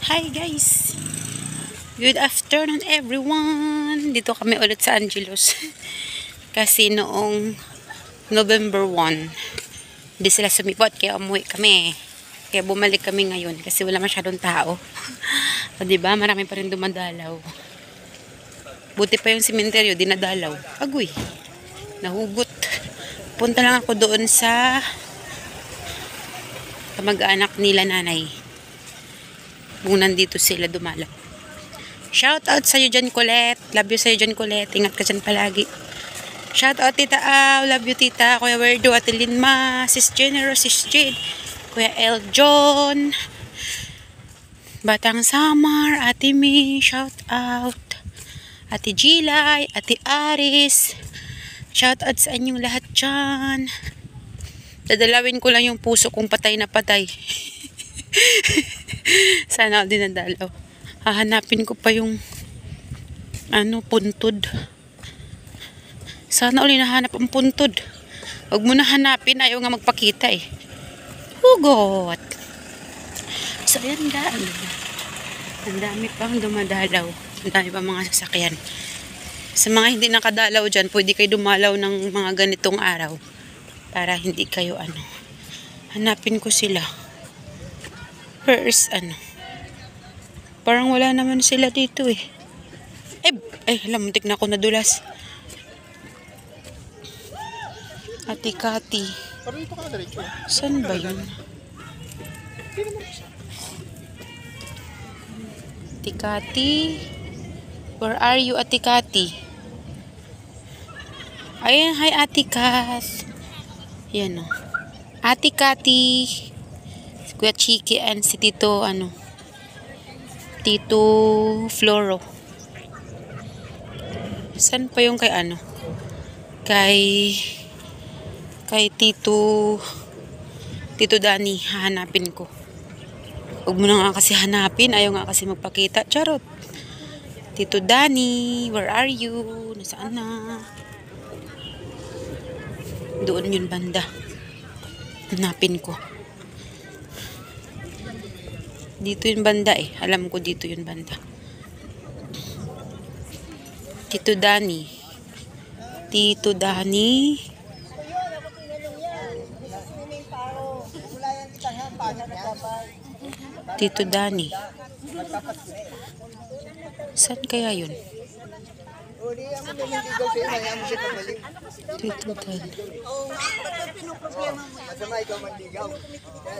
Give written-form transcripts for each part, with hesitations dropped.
Hi guys! Good afternoon everyone! Dito kami ulit sa Angelos. Kasi noong November 1, hindi sila sumipot kaya umuwi kami. Kaya bumalik kami ngayon kasi wala masyadong tao. O diba? Marami pa rin dumadalaw. Buti pa yung sementeryo, dinadalaw. Agoy! Nahugot. Punta lang ako doon sa kamag-anak nila nanay. Kung nandito sila dumalaw. Shout out sa'yo dyan, Colette. Love you sa'yo dyan, Colette. Ingat ka dyan palagi. Shout out, Tita Aw. Love you, Tita. Kuya Werdo, Ate Linma, Sis Generous, Sis Jade, Kuya El John, Batang Samar, Ate Mi. Shout out. Ate Gilay, Ate Aris. Shout out sa inyong lahat dyan. Dadalawin ko lang yung puso kong patay na patay. Sana ako dinadalaw. Hahanapin ko pa yung puntod. Sana uli nahanap ang puntod. Huwag mo na hanapin, ayaw nga magpakita eh. Hugot. So yan guys. Ang dami pang dumadalaw. Ang dami pang mga sasakyan. Sa mga hindi nakadalaw dyan, pwede kayo dumalaw ng mga ganitong araw. Para hindi kayo hanapin ko sila. First parang wala naman sila dito eh. Alam, muntik na ako nadulas. Ate Kati. Saan ba yun? Ate Kati. Where are you, Ate Kati? Ayan, hi Ate Kat. Yan o. Ate Kati. Si Kuya Chiki and si Tito, Tito Floro. Saan pa yung kay Kay Tito Dani, hahanapin ko. Huwag mo na nga kasi hanapin, ayaw nga kasi magpakita. Charot. Tito Dani, where are you? Nasaan na? Doon yun banda. Hanapin ko. Dito yung banda eh. Alam ko dito yung banda. Tito Dani. Tito Dani. Tito Dani. Saan kaya yun? Tito Dani.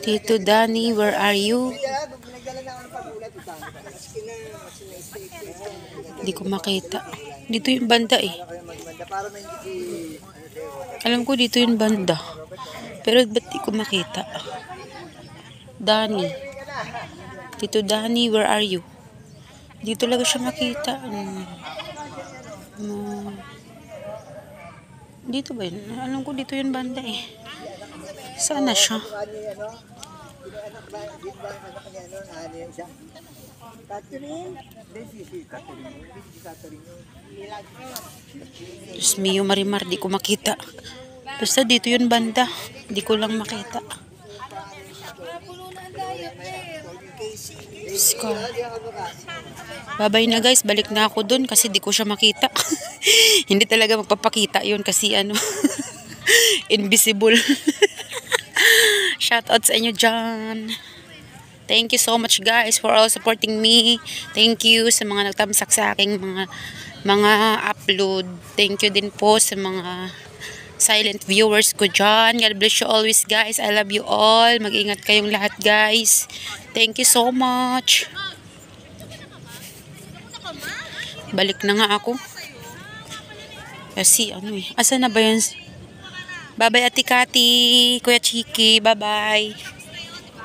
Tito Dani, where are you? Hindi ko makita. Dito yung banda eh. Alam ko dito yung banda. Pero ba't di ko makita? Dani. Tito Dani, where are you? Dito lang siya makita. Dito ba yun? Alam ko dito yung banda eh. Saan na siya? Diyos mio, Marimar, di ko makita. Basta dito yung banda. Di ko lang makita. Babay na guys, balik na ako dun kasi di ko siya makita. Hindi talaga magpapakita yun kasi invisible. Shoutout sa inyo dyan. Thank you so much guys for all supporting me. Thank you sa mga nagtamsak sa aking mga upload. Thank you din po sa mga silent viewers ko dyan. God bless you always guys. I love you all. Mag-ingat kayong lahat guys. Thank you so much. Balik na nga ako. Kasi asa na ba yan? Bye-bye Ate Kati, Kuya Chiki. Bye-bye.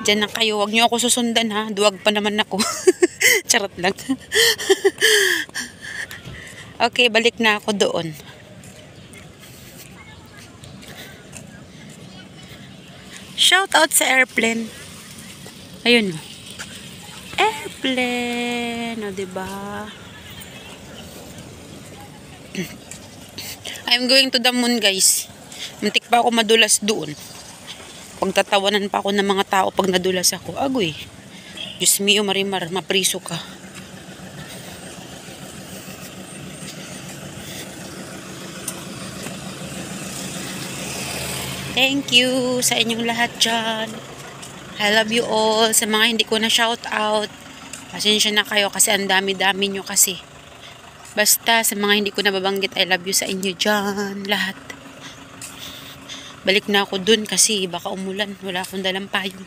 Diyan na kayo. Huwag niyo ako susundan ha. Duwag pa naman ako. Charot lang. Okay, balik na ako doon. Shout out sa airplane. Ayun. Airplane. O, diba? I'm going to the moon, guys. Muntik pa ako madulas doon. Pagtatawanan pa ako ng mga tao pag nadulas ako. Agoy. Diyos mio, Marimar, mapriso ka. Thank you sa inyong lahat dyan. I love you all. Sa mga hindi ko na shout out, pasensya na kayo kasi ang dami-dami nyo kasi. Basta sa mga hindi ko nababanggit, I love you sa inyo dyan. Lahat. Balik na ako dun kasi baka umulan. Wala akong dalang payong.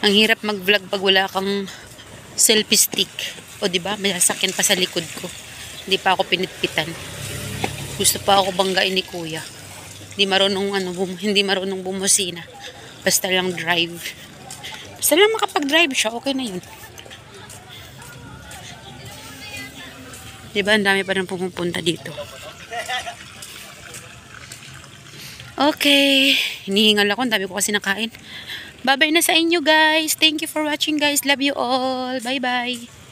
Ang hirap mag-vlog pag wala kang selfie stick. O diba, may sasakyan pa sa likod ko. Hindi pa ako pinitpitan. Gusto pa ako banggain ni kuya. Hindi marunong bumusina. Basta lang drive. Basta lang makapag-drive siya, okay na yun. Diba, ang dami pa nang pumupunta dito. Okay. Hinihingal ako, ang dami ko kasi nakain. Bye-bye na sa inyo guys. Thank you for watching guys. Love you all. Bye-bye.